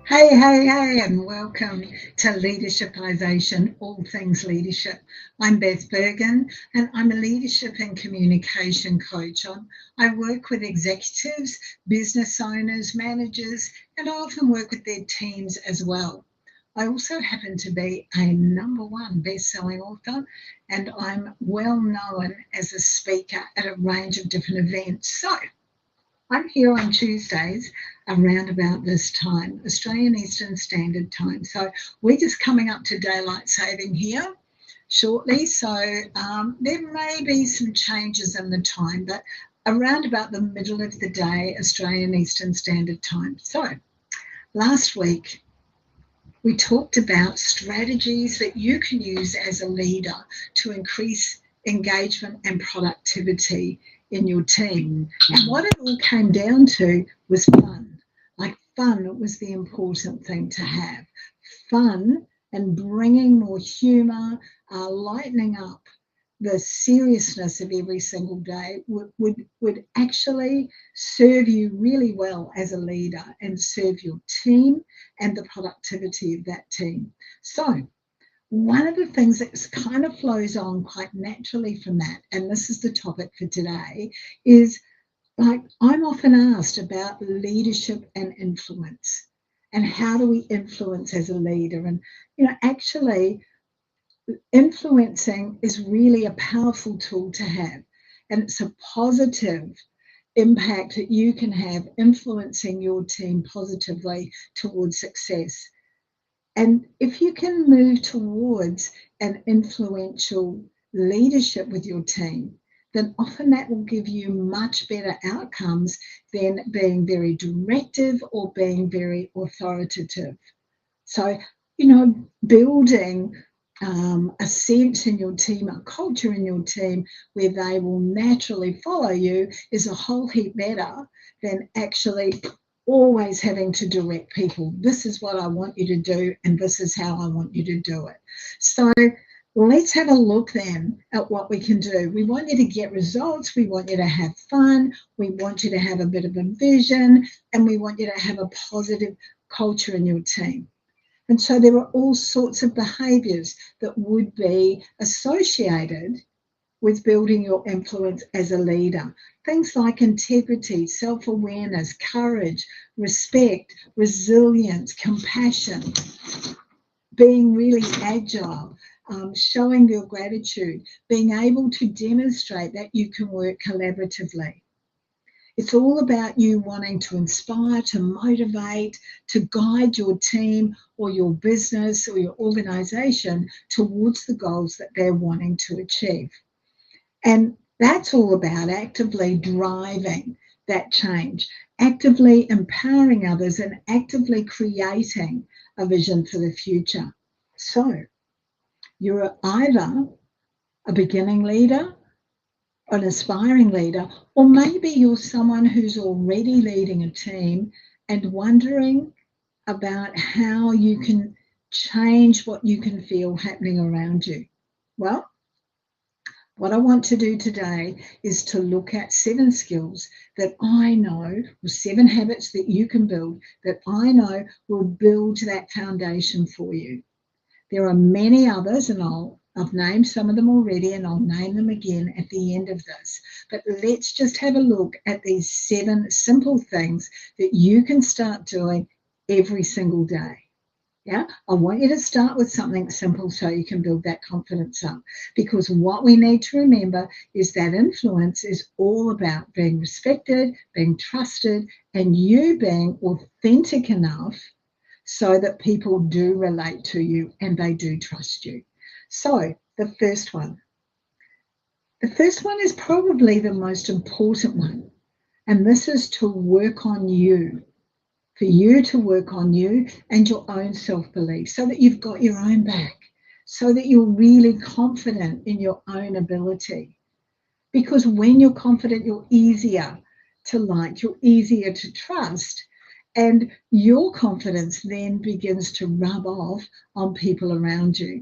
Hey, and welcome to Leadershipisation, all things leadership. I'm Beth Bergen, and I'm a leadership and communication coach. I work with executives, business owners, managers, and I often work with their teams as well. I also happen to be a #1 best-selling author, and I'm well known as a speaker at a range of different events. So I'm here on Tuesdays around about this time, Australian Eastern Standard Time. So we're just coming up to daylight saving here shortly. So there may be some changes in the time, but around about the middle of the day, Australian Eastern Standard Time. So last week, we talked about strategies that you can use as a leader to increase engagement and productivity in your team. And what it all came down to was fun. Like fun was the important thing to have. Fun and bringing more humour, lightening up the seriousness of every single day would actually serve you really well as a leader and serve your team and the productivity of that team. So, one of the things that kind of flows on quite naturally from that, and this is the topic for today, is like I'm often asked about leadership and influence and how do we influence as a leader. And, actually, influencing is really a powerful tool to have, and it's a positive impact that you can have influencing your team positively towards success. And if you can move towards an influential leadership with your team, then often that will give you much better outcomes than being very directive or being very authoritative. So, building a sense in your team, a culture in your team where they will naturally follow you is a whole heap better than actually always having to direct people. This is what I want you to do, and this is how I want you to do it. So, let's have a look then at what we can do. We want you to get results. We want you to have fun. We want you to have a bit of a vision, and we want you to have a positive culture in your team. And so there are all sorts of behaviours that would be associated with building your influence as a leader. Things like integrity, self-awareness, courage, respect, resilience, compassion, being really agile, showing your gratitude, being able to demonstrate that you can work collaboratively. It's all about you wanting to inspire, to motivate, to guide your team or your business or your organization towards the goals that they're wanting to achieve. And that's all about actively driving that change, actively empowering others, and actively creating a vision for the future. So you're either a beginning leader, an aspiring leader, or maybe you're someone who's already leading a team and wondering about how you can change what you can feel happening around you. Well, what I want to do today is to look at 7 skills that I know, or 7 habits that you can build that I know will build that foundation for you. There are many others, and I've named some of them already, and I'll name them again at the end of this. But let's just have a look at these 7 simple things that you can start doing every single day. Yeah, I want you to start with something simple so you can build that confidence up. Because what we need to remember is that influence is all about being respected, being trusted, and you being authentic enough so that people do relate to you and they do trust you. So, the first one. The first one is probably the most important one, and this is to work on you, for you to work on you and your own self-belief so that you've got your own back, so that you're really confident in your own ability. Because when you're confident, you're easier to like, you're easier to trust, and your confidence then begins to rub off on people around you.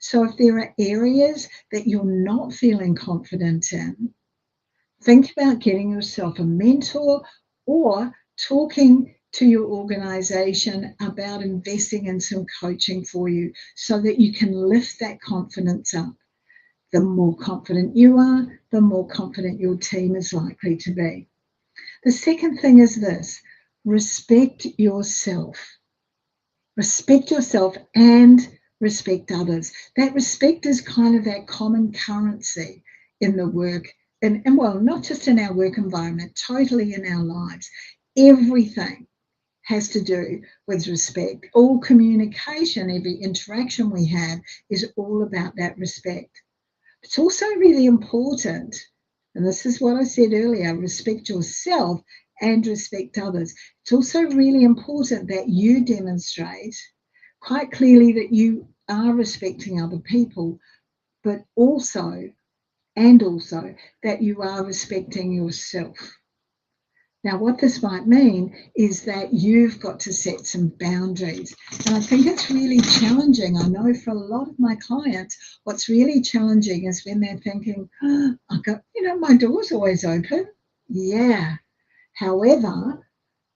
So if there are areas that you're not feeling confident in, think about getting yourself a mentor or talking to your organization about investing in some coaching for you so that you can lift that confidence up. The more confident you are, the more confident your team is likely to be. The second thing is this: respect yourself. Respect yourself and respect others. That respect is kind of that common currency in the work, and well, not just in our work environment, totally in our lives. Everything has to do with respect. All communication, every interaction we have is all about that respect. It's also really important, and this is what I said earlier, respect yourself and respect others. It's also really important that you demonstrate quite clearly that you are respecting other people, but also that you are respecting yourself. Now, what this might mean is that you've got to set some boundaries. And I think it's really challenging. I know for a lot of my clients, what's really challenging is when they're thinking, oh, my door's always open. Yeah. However,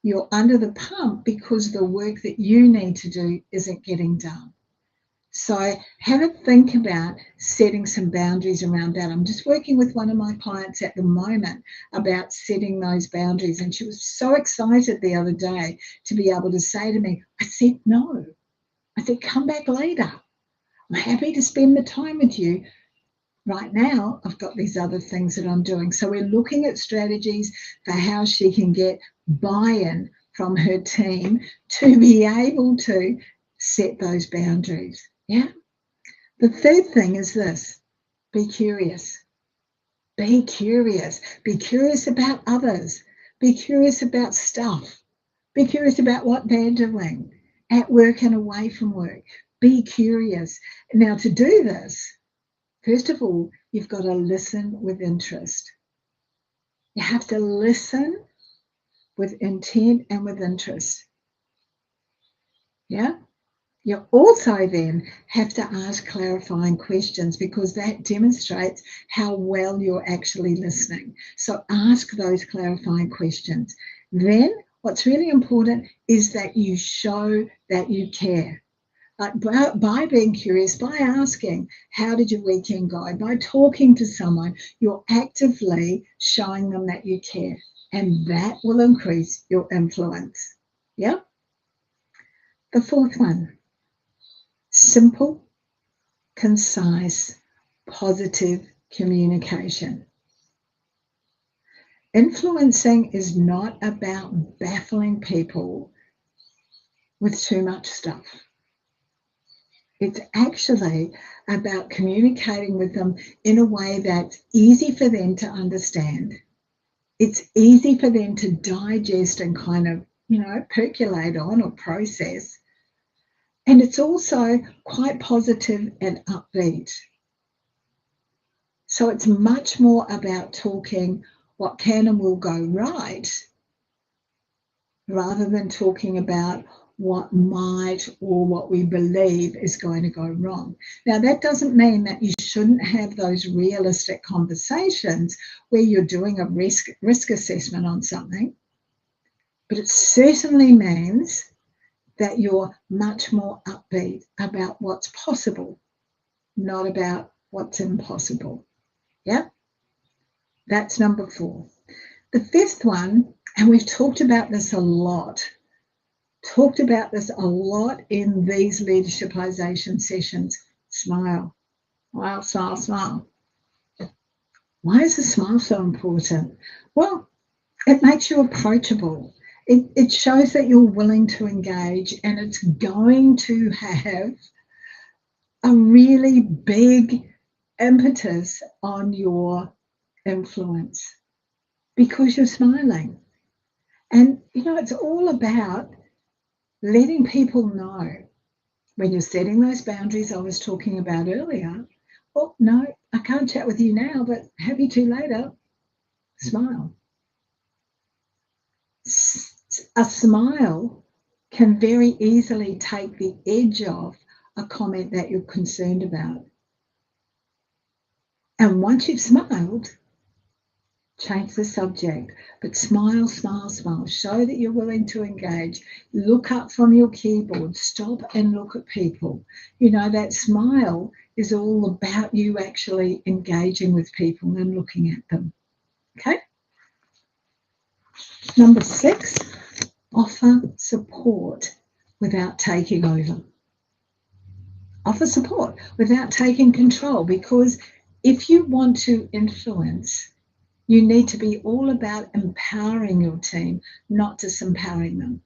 you're under the pump because the work that you need to do isn't getting done. So have a think about setting some boundaries around that. I'm just working with one of my clients at the moment about setting those boundaries. And she was so excited the other day to be able to say to me, I said, no. I said, come back later. I'm happy to spend the time with you. Right now, I've got these other things that I'm doing. So we're looking at strategies for how she can get buy-in from her team to be able to set those boundaries. Yeah. The third thing is this: be curious. Be curious. Be curious about others. Be curious about stuff. Be curious about what they're doing at work and away from work. Be curious. Now, to do this, first of all, you've got to listen with interest. You have to listen with intent and with interest. Yeah? You also then have to ask clarifying questions because that demonstrates how well you're actually listening. So ask those clarifying questions. Then what's really important is that you show that you care. By being curious, by asking, how did your weekend go? By talking to someone, you're actively showing them that you care. And that will increase your influence. Yeah? The fourth one: simple, concise, positive communication. Influencing is not about baffling people with too much stuff. It's actually about communicating with them in a way that's easy for them to understand. It's easy for them to digest and kind of, percolate on or process. And it's also quite positive and upbeat. So it's much more about talking what can and will go right rather than talking about what might or what we believe is going to go wrong. Now, that doesn't mean that you shouldn't have those realistic conversations where you're doing a risk assessment on something, but it certainly means that you're much more upbeat about what's possible, not about what's impossible. Yeah? That's number 4. The fifth one, and we've talked about this a lot in these leadershipization sessions: smile. Wow, smile, smile. Why is the smile so important? Well, it makes you approachable. It shows that you're willing to engage, and it's going to have a really big impetus on your influence because you're smiling. And, it's all about letting people know when you're setting those boundaries I was talking about earlier. Oh, no, I can't chat with you now, but happy to later. Smile. A smile can very easily take the edge off a comment that you're concerned about. And once you've smiled, change the subject, but smile, smile, smile. Show that you're willing to engage. Look up from your keyboard. Stop and look at people. You know, that smile is all about you actually engaging with people and looking at them. Okay? Number 6, offer support without taking over. Offer support without taking control, because if you want to influence, you need to be all about empowering your team, not disempowering them.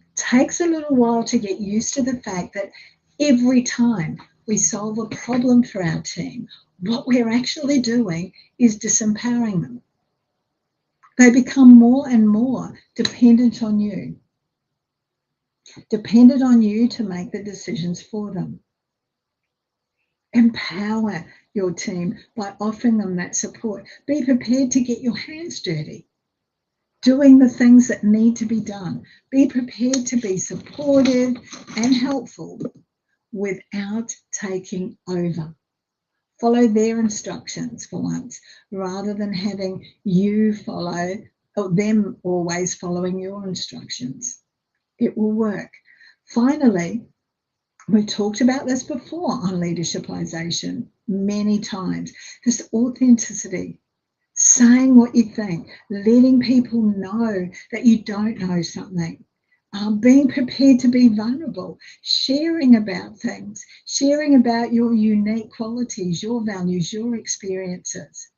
It takes a little while to get used to the fact that every time we solve a problem for our team, what we're actually doing is disempowering them. They become more and more dependent on you to make the decisions for them. Empower your team by offering them that support. Be prepared to get your hands dirty, doing the things that need to be done. Be prepared to be supportive and helpful without taking over. Follow their instructions for once, rather than having you follow, or them always following your instructions. It will work. Finally, we've talked about this before on leadershipization many times. This authenticity, saying what you think, letting people know that you don't know something, being prepared to be vulnerable, sharing about things, sharing about your unique qualities, your values, your experiences,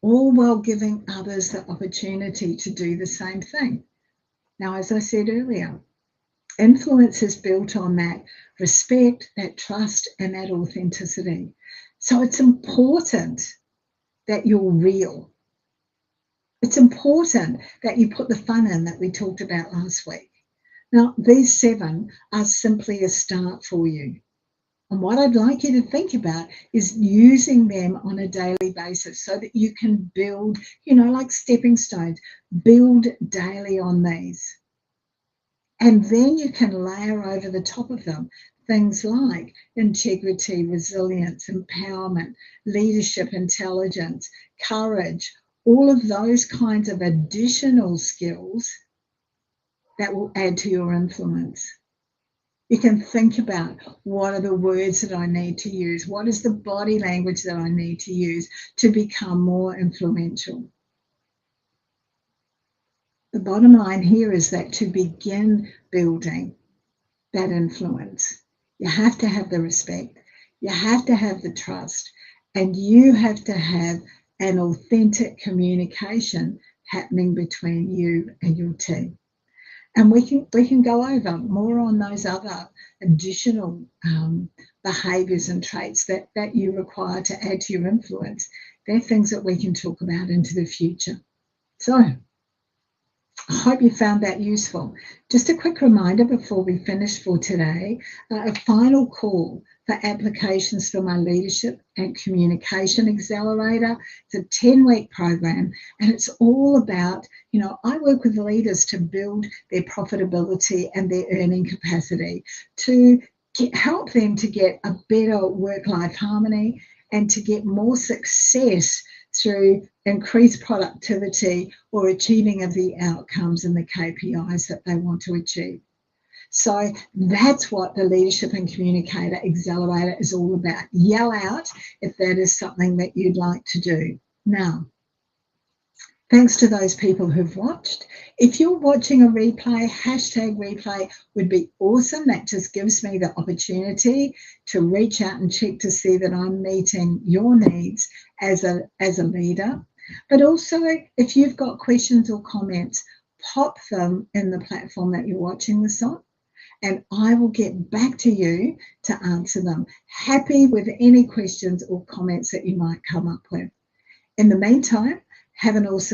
all while giving others the opportunity to do the same thing. Now, as I said earlier, influence is built on that respect, that trust, and that authenticity. So it's important that you're real. It's important that you put the fun in that we talked about last week. Now, these 7 are simply a start for you. And what I'd like you to think about is using them on a daily basis so that you can build, like stepping stones, build daily on these. And then you can layer over the top of them things like integrity, resilience, empowerment, leadership, intelligence, courage, all of those kinds of additional skills that will add to your influence. You can think about, what are the words that I need to use? What is the body language that I need to use to become more influential? The bottom line here is that to begin building that influence, you have to have the respect, you have to have the trust, and you have to have an authentic communication happening between you and your team. And we can go over more on those other additional behaviours and traits that you require to add to your influence. They're things that we can talk about into the future. So I hope you found that useful. Just a quick reminder before we finish for today, a final call for applications for my Leadership and Communication Accelerator. It's a 10-week program, and it's all about, I work with leaders to build their profitability and their earning capacity, to help them to get a better work-life harmony and to get more success through increased productivity or achieving of the outcomes and the KPIs that they want to achieve. So that's what the Leadership and Communicator Accelerator is all about. Yell out if that is something that you'd like to do. Now, thanks to those people who've watched. If you're watching a replay, #replay would be awesome. That just gives me the opportunity to reach out and check to see that I'm meeting your needs as a leader. But also, if you've got questions or comments, pop them in the platform that you're watching this on, and I will get back to you to answer them. Happy with any questions or comments that you might come up with. In the meantime, have an awesome